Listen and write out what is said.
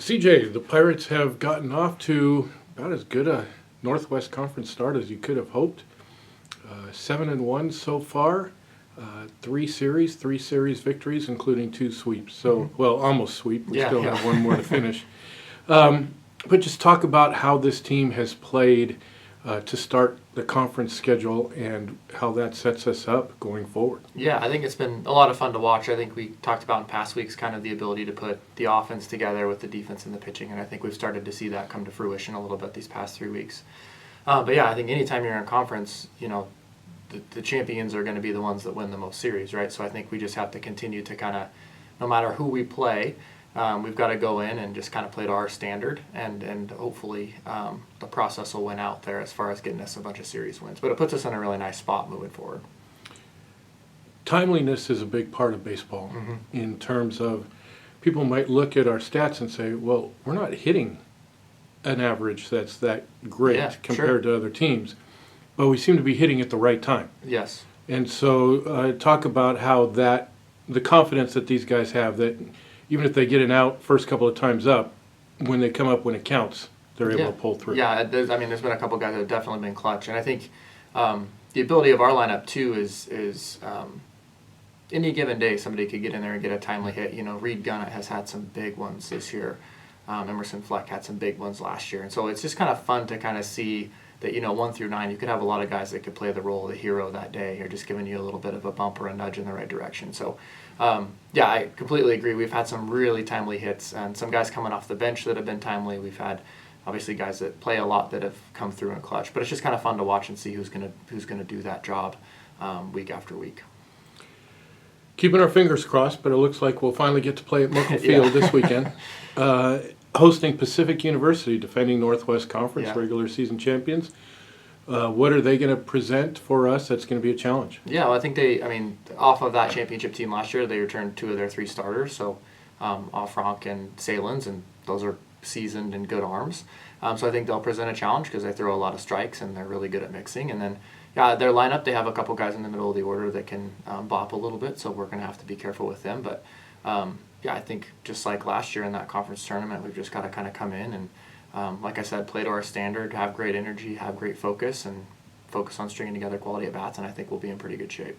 CJ, the Pirates have gotten off to about as good a Northwest Conference start as you could have hoped. 7-1 so far. Three series victories, including two sweeps. So, well, almost sweep. We still have one more to finish. But just talk about how this team has played to start the conference schedule and how that sets us up going forward. Yeah, I think it's been a lot of fun to watch. I think we talked about in past weeks kind of the ability to put the offense together with the defense and the pitching, and I think we've started to see that come to fruition a little bit these past 3 weeks. But yeah, I think anytime you're in a conference, the champions are going to be the ones that win the most series, right? So I think we just have to continue to kind of, no matter who we play, we've got to go in and just kind of play to our standard, and hopefully the process will win out there as far as getting us a bunch of series wins. But it puts us in a really nice spot moving forward. Timeliness is a big part of baseball in terms of people might look at our stats and say, well, we're not hitting an average that's that great compared to other teams, but we seem to be hitting at the right time. Yes. And so talk about how the confidence that these guys have that even if they get an out first couple of times up, when they come up when it counts, they're able to pull through. Yeah, there's been a couple of guys that have definitely been clutch. And I think the ability of our lineup, too, is any given day somebody could get in there and get a timely hit. Reed Gunnett has had some big ones this year. Emerson Fleck had some big ones last year. And so it's just kind of fun to kind of see that, 1 through 9, you could have a lot of guys that could play the role of the hero that day, or just giving you a little bit of a bump or a nudge in the right direction. So, I completely agree. We've had some really timely hits, and some guys coming off the bench that have been timely. We've had, obviously, guys that play a lot that have come through in clutch. But it's just kind of fun to watch and see who's gonna do that job week after week. Keeping our fingers crossed, but it looks like we'll finally get to play at Merkle Field this weekend. Hosting Pacific University, defending Northwest Conference regular season champions. What are they going to present for us that's going to be a challenge? Yeah, well, I think off of that championship team last year, they returned 2 of their 3 starters, so Offronk and Salins, and those are seasoned and good arms. So I think they'll present a challenge because they throw a lot of strikes and they're really good at mixing. And then their lineup, they have a couple guys in the middle of the order that can bop a little bit, so we're going to have to be careful with them. But I think just like last year in that conference tournament, we've just got to kind of come in and, like I said, play to our standard, have great energy, have great focus, and focus on stringing together quality at bats, and I think we'll be in pretty good shape.